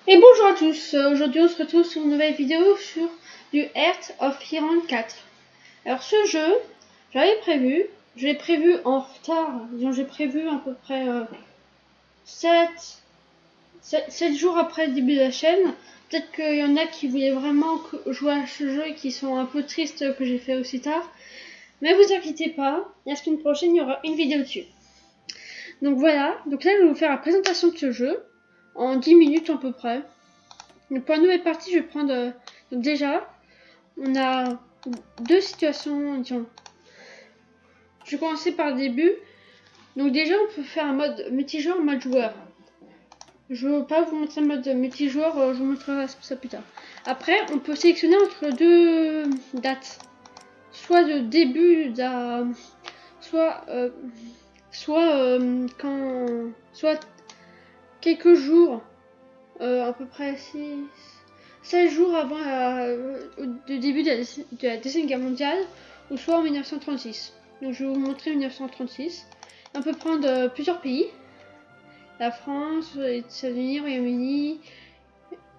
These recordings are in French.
Et bonjour à tous, aujourd'hui on se retrouve sur une nouvelle vidéo sur du Hearts of Iron 4. Alors ce jeu, je l'ai prévu en retard, disons j'ai prévu à peu près 7 jours après le début de la chaîne. Peut-être qu'il y en a qui voulaient vraiment jouer à ce jeu et qui sont un peu tristes que j'ai fait aussi tard. Mais vous inquiétez pas, la semaine prochaine il y aura une vidéo dessus. Donc voilà, donc là je vais vous faire la présentation de ce jeu en 10 minutes à peu près. Donc pour la nouvelle partie, je vais prendre... donc déjà, on a deux situations, disons. Je vais commencer par le début. Donc déjà, on peut faire un mode multijoueur, mode joueur. Je ne veux pas vous montrer le mode multijoueur, je vous montrerai ça plus tard. Après, on peut sélectionner entre deux dates. Soit de début, soit quelques jours, à peu près 16 jours avant le début de la Deuxième Guerre mondiale, ou soit en 1936. Donc je vais vous montrer 1936. On peut prendre plusieurs pays. La France, les États-Unis, Royaume-Uni,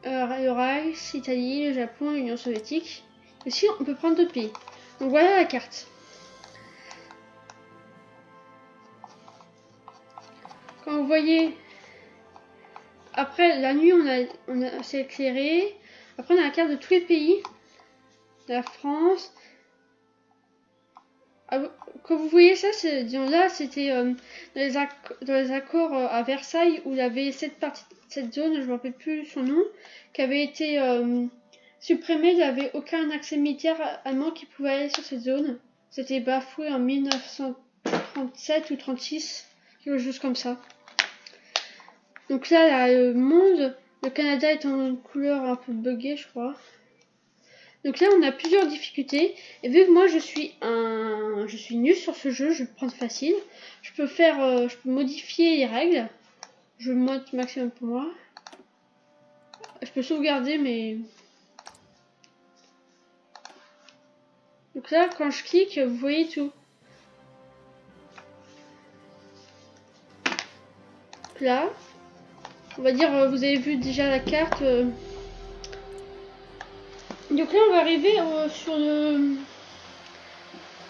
le Reich, l'Italie, le Japon, l'Union soviétique. Aussi, on peut prendre d'autres pays. Donc voilà la carte. Quand vous voyez, après la nuit, c'est éclairé. Après, on a la carte de tous les pays. La France. Quand vous voyez ça, disons là, c'était dans les accords à Versailles où il y avait cette zone, je ne me rappelle plus son nom, qui avait été supprimée. Il n'y avait aucun accès militaire allemand qui pouvait aller sur cette zone. C'était bafoué en 1937 ou 36, quelque chose comme ça. Donc là, le monde, le Canada est en couleur un peu buggée, je crois. Donc là, on a plusieurs difficultés. Et vu que moi, je suis nul sur ce jeu, je vais prendre facile. Je peux modifier les règles. Je mode maximum pour moi. Je peux sauvegarder, mais... Donc là, quand je clique, vous voyez tout. Donc là, on va dire, vous avez vu déjà la carte. Donc là, on va arriver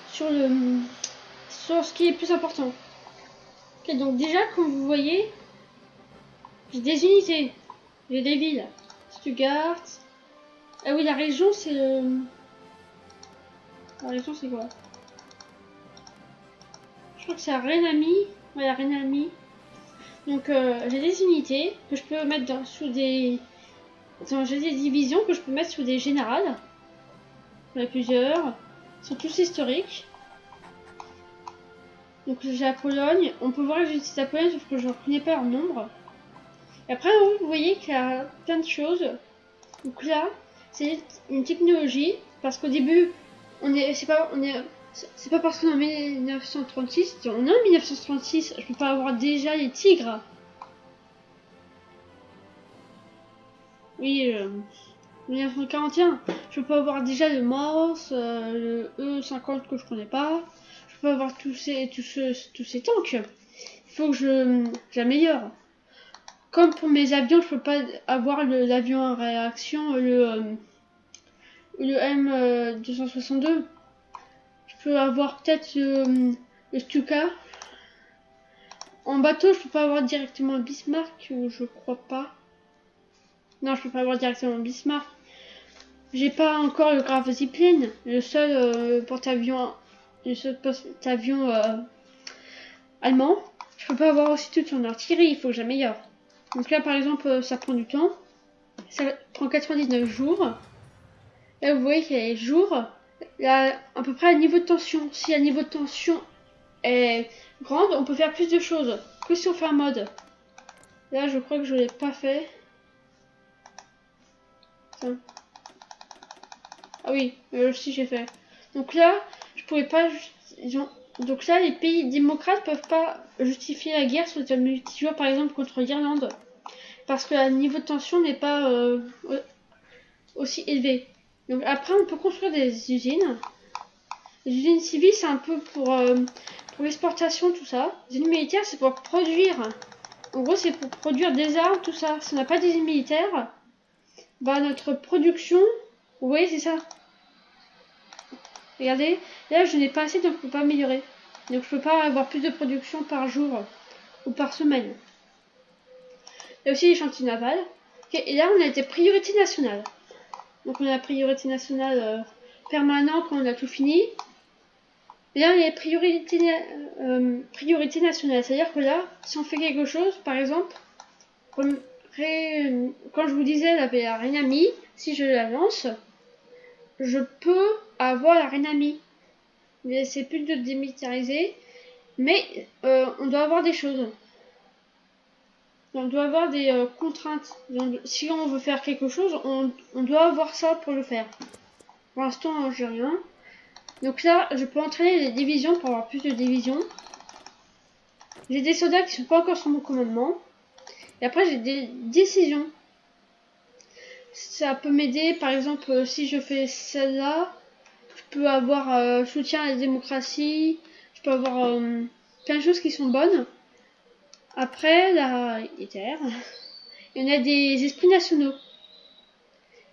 sur ce qui est plus important. Ok, donc déjà, comme vous voyez, j'ai des unités, j'ai des villes. Stuttgart. Ah oui, la région, c'est le... La région, c'est quoi? Je crois que c'est à Rhénanie. Ouais, la Rhénanie. Donc, j'ai des unités que je peux mettre sous des... J'ai des divisions que je peux mettre sous des générales. J'en ai plusieurs. Ils sont tous historiques. Donc, j'ai la Pologne. On peut voir que j'utilise la Pologne, sauf que je ne reconnais pas leur nombre. Et après, vous voyez qu'il y a plein de choses. Donc là, c'est une technologie. Parce qu'au début, c'est pas parce qu'on est en 1936, on est en 1936, je peux pas avoir déjà les tigres. Oui, 1941, je peux pas avoir déjà le Morse, le E50 que je connais pas. Je peux pas avoir tous ces tanks. Il faut que j'améliore. Comme pour mes avions, je peux pas avoir l'avion en réaction, le M262. Je peux avoir peut-être le Stuka. En bateau, je peux pas avoir directement Bismarck, ou je crois pas. Non, je peux pas avoir directement Bismarck. J'ai pas encore le Graf Zeppelin, le seul porte-avions allemand. Je peux pas avoir aussi toute son artillerie, il faut que j'améliore. Donc là, par exemple, ça prend du temps. Ça prend 99 jours. Là, vous voyez qu'il y a les jours. Là, à peu près à niveau de tension. Si le niveau de tension est grande, on peut faire plus de choses que si on fait un mode. Là, je crois que je l'ai pas fait. Tiens. Ah oui, si j'ai fait. Donc là, je pouvais pas... Donc là, les pays démocrates peuvent pas justifier la guerre sur le multijoueur, par exemple, contre l'Irlande. Parce que le niveau de tension n'est pas aussi élevé. Donc après, on peut construire des usines. Les usines civiles, c'est un peu pour l'exportation, tout ça. Les usines militaires, c'est pour produire En gros, c'est pour produire des armes, tout ça. Si on n'a pas d'usine militaire, bah notre production, vous voyez, c'est ça. Regardez, là je n'ai pas assez, donc je peux pas améliorer. Donc je peux pas avoir plus de production par jour ou par semaine. Il y a aussi les chantiers navals. Okay, et là on a des priorités nationales. Donc on a la priorité nationale permanente quand on a tout fini. Et là, il y a priorité nationale. C'est-à-dire que là, si on fait quelque chose, par exemple, quand je vous disais la reine amie, si je la lance, je peux avoir la reine amie. Mais c'est plus de démilitariser. Mais on doit avoir des choses. On doit avoir des contraintes. Donc, si on veut faire quelque chose, on doit avoir ça pour le faire. Pour l'instant, j'ai rien. Donc là, je peux entraîner les divisions pour avoir plus de divisions. J'ai des soldats qui sont pas encore sous mon commandement. Et après, j'ai des décisions. Ça peut m'aider, par exemple, si je fais celle-là, je peux avoir soutien à la démocratie. Je peux avoir plein de choses qui sont bonnes. Après, la ITER, il y en a des esprits nationaux.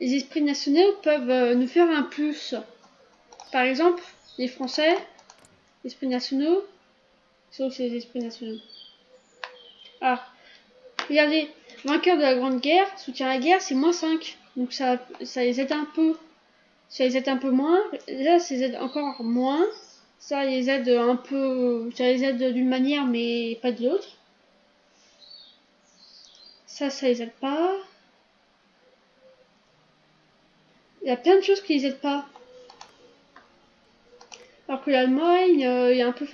Les esprits nationaux peuvent nous faire un plus. Par exemple, les Français, esprits nationaux, c'est les esprits nationaux. Ah, regardez, vainqueur de la Grande Guerre, soutien à la guerre, c'est -5. Donc ça les aide un peu. Ça les aide un peu moins. Là, ça les aide encore moins. Ça les aide un peu. Ça les aide d'une manière, mais pas de l'autre. Ça les aide pas. Il y a plein de choses qui les aident pas. Alors que l'Allemagne, il est un peu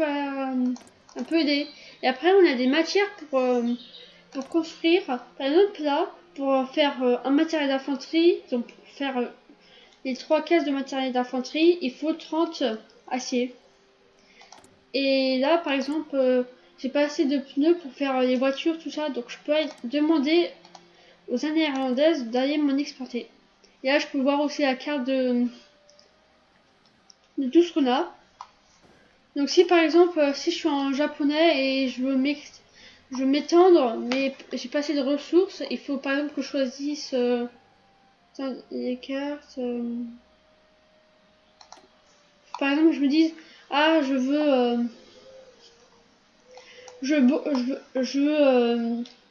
aidé. Et après, on a des matières pour construire. Par exemple, là, pour faire un matériel d'infanterie, donc pour faire les 3 cases de matériel d'infanterie, il faut 30 acier. Et là, par exemple, j'ai pas assez de pneus pour faire les voitures, tout ça, donc je peux demander aux Néerlandaises d'aller m'en exporter. Et là, je peux voir aussi la carte de tout ce qu'on a. Donc si par exemple, si je suis en japonais et je veux m'étendre, mais j'ai pas assez de ressources, il faut par exemple que je choisisse les cartes. Par exemple, je me dis, ah, je veux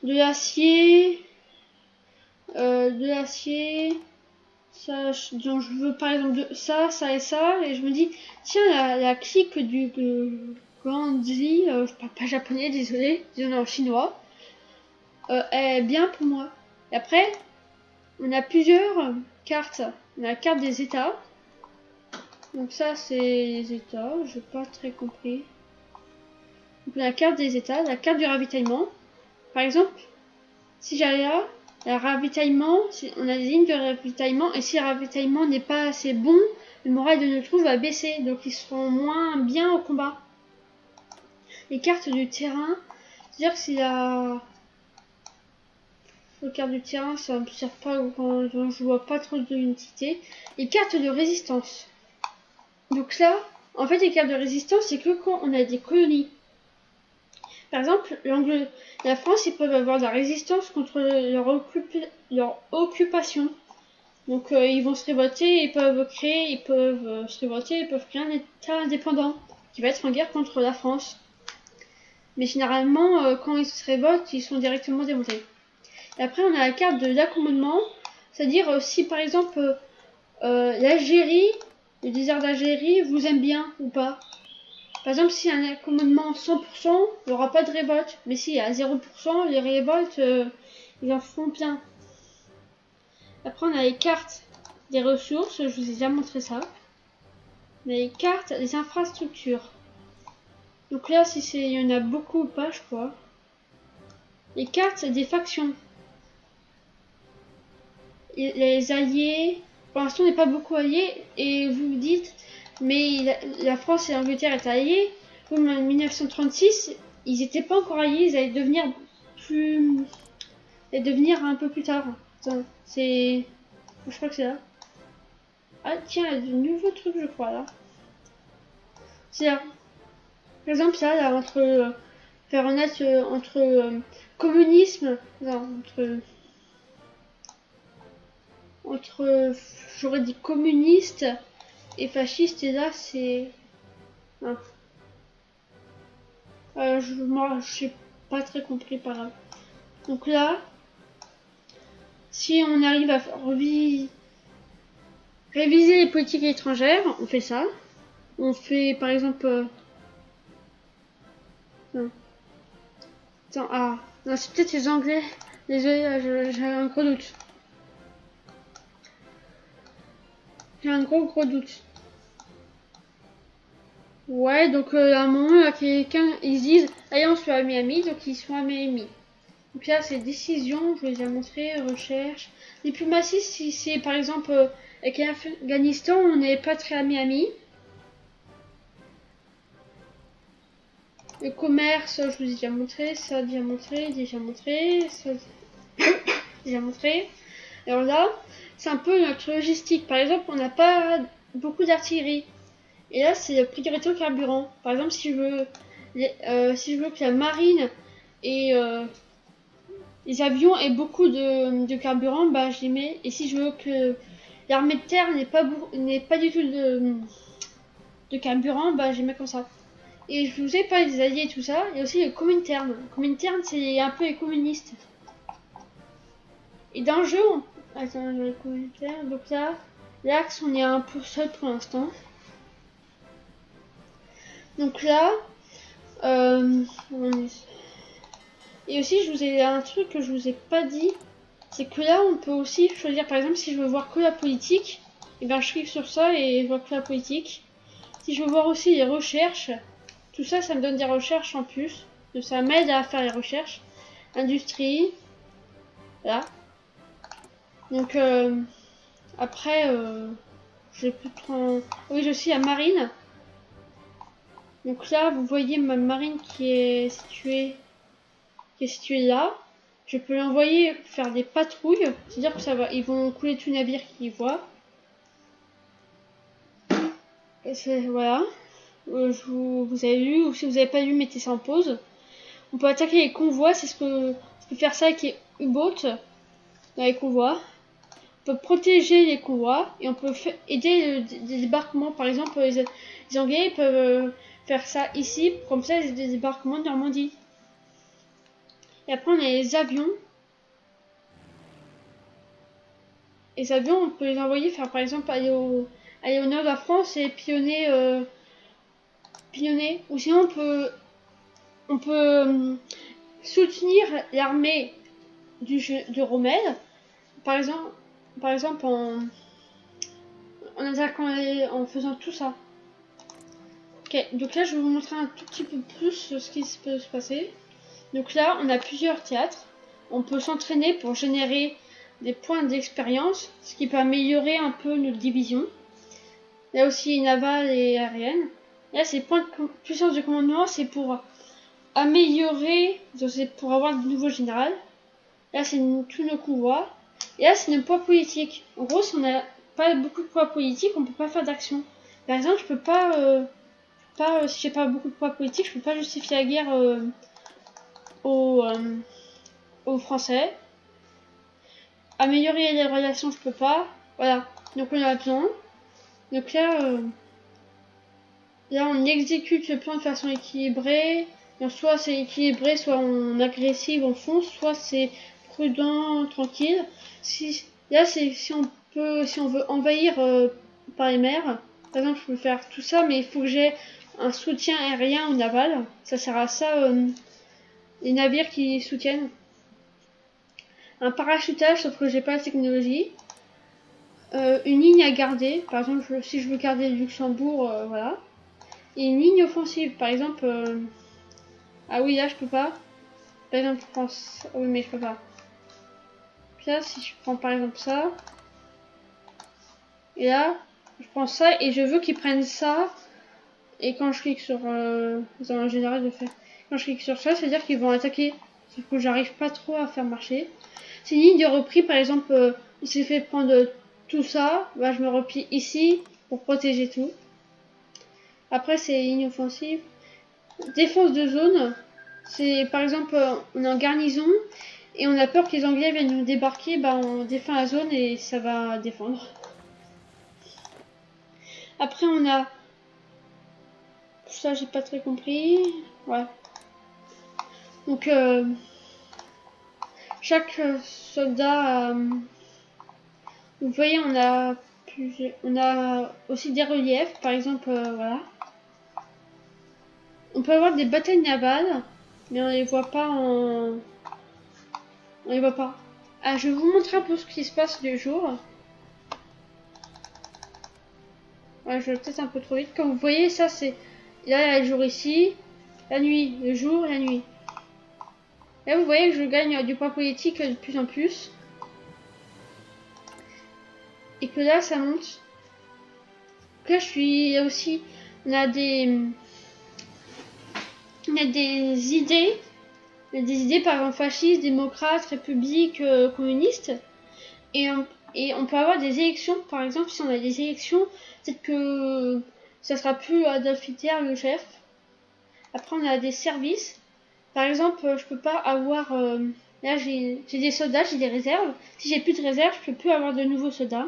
de l'acier, ça, donc je veux par exemple ça et ça, et je me dis, tiens, la clique du Gandhi, je parle pas japonais, désolé, disons en chinois, est bien pour moi. Et après, on a plusieurs cartes. On a la carte des États. Donc ça, c'est les États, j'ai pas très compris. Donc on a la carte des États, la carte du ravitaillement. Par exemple, si j'allais là, le ravitaillement, on a des lignes de ravitaillement, et si le ravitaillement n'est pas assez bon, le moral de nos troupes va baisser, donc ils seront moins bien au combat. Les cartes du terrain, c'est-à-dire que si la carte du terrain, ça ne sert pas quand je vois pas trop d'unité. Les cartes de résistance. Donc là, en fait, les cartes de résistance, c'est que quand on a des colonies. Par exemple, la France, ils peuvent avoir de la résistance contre leur occupation. Donc ils vont se révolter, ils peuvent se révolter, ils peuvent créer un État indépendant qui va être en guerre contre la France. Mais généralement, quand ils se révoltent, ils sont directement démontés. Et après, on a la carte de l'accommodement, c'est-à-dire si par exemple l'Algérie, le désert d'Algérie vous aime bien ou pas. Par exemple, s'il y a un accommodement 100%, il n'y aura pas de révolte. Mais s'il y a 0%, les révoltes, ils en font bien. Après, on a les cartes des ressources. Je vous ai déjà montré ça. On a les cartes des infrastructures. Donc là, si il y en a beaucoup ou pas, je crois. Les cartes des factions. Les alliés. Pour l'instant, on n'est pas beaucoup alliés. Et vous me dites... Mais la France et l'Angleterre étaient alliés. Comme en 1936, ils n'étaient pas encore alliés. Ils allaient devenir un peu plus tard. Attends, je crois que c'est là. Ah tiens, il y a de nouveaux trucs, je crois là. C'est là. Par exemple, ça, là, entre faire un acte entre communisme, non, entre j'aurais dit communiste et fasciste, et là c'est... Non. Je n'ai pas très compris par là. Donc là, si on arrive à réviser les politiques étrangères, on fait ça. On fait par exemple... non. Attends, ah, non, c'est peut-être les Anglais. Désolé, j'ai un gros doute. J'ai un gros doute. Ouais, donc à un moment, là, quelqu'un, ils disent, allez, on se fait à Miami, donc ils sont à Miami. Donc là, c'est décision, je vous les ai montré, recherche. Diplomatie, si c'est par exemple avec l'Afghanistan, on n'est pas très à Miami. Le commerce, je vous ai déjà montré, ça déjà montré, ça déjà montré. Alors là, c'est un peu notre logistique. Par exemple, on n'a pas beaucoup d'artillerie. Et là, c'est la priorité au carburant. Par exemple, si je veux que la marine et les avions aient beaucoup de carburant, bah je les mets. Et si je veux que l'armée de terre n'ait pas du tout de carburant, bah je les mets comme ça. Et je vous ai parlé des alliés et tout ça. Il y a aussi le Comintern. Le Comintern, c'est un peu les communistes. Et dans le jeu, attends, le Comintern, donc là, l'axe, on est un peu seul pour l'instant. Donc là, et aussi, je vous ai un truc que je vous ai pas dit, c'est que là, on peut aussi choisir, par exemple, si je veux voir que la politique, et bien je clique sur ça et je vois que la politique. Si je veux voir aussi les recherches, tout ça, ça me donne des recherches en plus. Donc ça m'aide à faire les recherches. Industrie, là. Donc après, j'ai plus trop. Oui, je suis à marine. Donc là, vous voyez ma marine qui est située là. Je peux l'envoyer faire des patrouilles, c'est-à-dire que ça va, ils vont couler tout navire qu'ils voient. Voilà. Vous avez lu, ou si vous n'avez pas lu, mettez ça en pause. On peut attaquer les convois, c'est ce que on peut faire ça avec les U-boats dans les convois. On peut protéger les convois et on peut aider des débarquements. Par exemple, les Anglais peuvent faire ça ici, comme ça, des débarquements de Normandie. Et après, on a les avions. Les avions, on peut les envoyer faire, par exemple, aller au nord de la France et pionner. Ou sinon, on peut soutenir l'armée de Rommel, par exemple en attaquant en faisant tout ça. Ok, donc là, je vais vous montrer un tout petit peu plus ce qui peut se passer. Donc là, on a plusieurs théâtres. On peut s'entraîner pour générer des points d'expérience, ce qui peut améliorer un peu notre division. Là aussi, navale et aérienne. Là, c'est points de puissance de commandement, c'est pour améliorer, c'est pour avoir de nouveaux généraux. Là, c'est tous nos convois. Et là, c'est nos poids politiques. En gros, si on n'a pas beaucoup de poids politiques, on peut pas faire d'action. Par exemple, je peux pas, si j'ai pas beaucoup de poids politiques, je peux pas justifier la guerre aux Français. Améliorer les relations, je peux pas. Voilà. Donc on a besoin. Donc là, on exécute le plan de façon équilibrée. Donc, soit c'est équilibré, soit on agressive, on fonce, soit c'est prudent, tranquille. Là, c'est si on veut envahir par les mers. Par exemple, je peux faire tout ça, mais il faut que j'ai un soutien aérien ou naval. Ça sert à ça, les navires qui soutiennent. Un parachutage, sauf que j'ai pas la technologie. Une ligne à garder. Par exemple, si je veux garder le Luxembourg, voilà. Et une ligne offensive, par exemple. Ah oui, là je peux pas. Par exemple, je prends ça. Oui, mais je peux pas. Puis là, si je prends par exemple ça. Et là, je prends ça et je veux qu'ils prennent ça. Et quand je clique sur. En général, je fais. Quand je clique sur ça, c'est-à-dire qu'ils vont attaquer. Sauf que j'arrive pas trop à faire marcher. C'est une ligne de repli, par exemple, il s'est fait prendre tout ça. Bah, je me replie ici pour protéger tout. Après, c'est ligne offensive. Défense de zone. C'est par exemple, on est en garnison et on a peur que les Anglais viennent nous débarquer, bah on défend la zone et ça va défendre. Après on a... Ça j'ai pas très compris. Ouais. Donc chaque soldat... vous voyez on a aussi des reliefs. Par exemple, voilà. On peut avoir des batailles navales, mais on les voit pas en... On les voit pas. Ah, je vais vous montrer un peu ce qui se passe le jour. Ouais, je vais peut-être un peu trop vite. Comme vous voyez, ça c'est... Là, il y a le jour ici. La nuit, le jour, la nuit. Là, vous voyez que je gagne du poids politique de plus en plus. Et que là, ça monte. Donc là, je suis aussi... On a des idées. Il y a des idées, par exemple, fascistes, démocrates, républiques, communistes. Et on peut avoir des élections. Par exemple, si on a des élections, peut-être que ça sera plus Adolf Hitler le chef. Après, on a des services. Par exemple, je peux pas avoir... là, j'ai des soldats, j'ai des réserves. Si j'ai plus de réserves, je peux plus avoir de nouveaux soldats.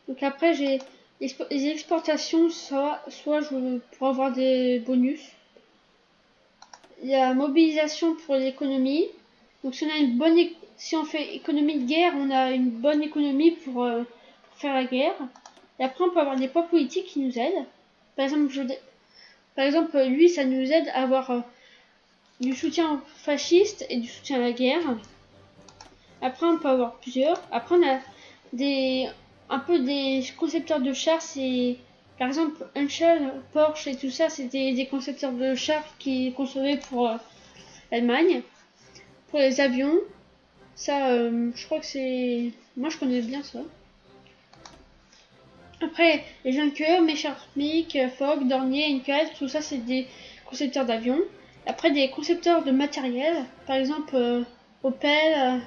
Donc après, j'ai les exportations, soit je pourrais avoir des bonus. Il y a mobilisation pour l'économie. Donc si on a une bonne... Si on fait économie de guerre, on a une bonne économie pour faire la guerre. Et après, on peut avoir des poids politiques qui nous aident. Par exemple, lui, ça nous aide à avoir du soutien fasciste et du soutien à la guerre. Après, on peut avoir plusieurs. Après, on a un peu des concepteurs de chars. C'est par exemple Henschel, Porsche et tout ça. C'était des concepteurs de chars qui concevaient pour l'Allemagne. Pour les avions, ça, je crois que c'est... Moi, je connais bien ça. Après, les Junker, Messerschmitt, Fogg, Dornier, Incal, tout ça, c'est des concepteurs d'avions. Après, des concepteurs de matériel. Par exemple, Opel,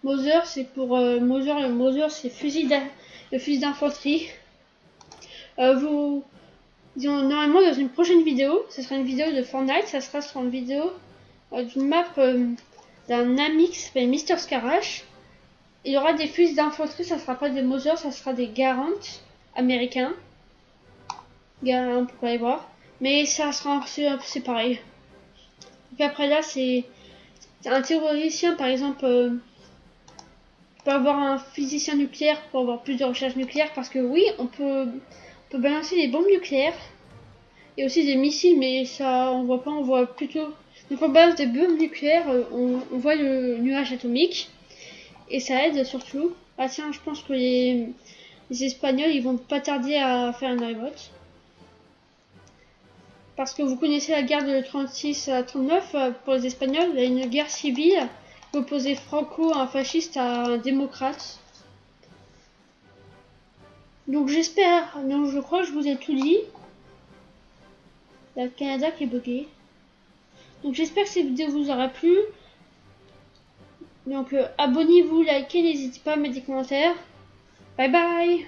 Moser, c'est pour Moser, c'est le fusil d'infanterie. Disons, normalement, dans une prochaine vidéo, ce sera une vidéo de Fortnite, ça sera sur une vidéo d'une map d'un ami qui s'appelle Mr. Scarache. Il y aura des fusils d'infanterie, ça sera pas des Moser, ça sera des Garand américains. On peut aller voir. Mais ça sera c'est pareil. Donc après là, c'est un théoricien, par exemple, peut avoir un physicien nucléaire pour avoir plus de recherche nucléaire, parce que oui, on peut balancer des bombes nucléaires et aussi des missiles, mais ça on voit pas, on voit plutôt... Donc on balance des bombes nucléaires, on voit le nuage atomique et ça aide surtout. Ah tiens, je pense que les Espagnols, ils vont pas tarder à faire une révolte. Parce que vous connaissez la guerre de 36 à 39 pour les Espagnols, il y a une guerre civile qui opposait Franco, un fasciste, à un démocrate. Donc j'espère, donc je crois que je vous ai tout dit. Il y a le Canada qui est bugué. Donc j'espère que cette vidéo vous aura plu. Donc abonnez-vous, likez, n'hésitez pas à mettre des commentaires. Bye bye.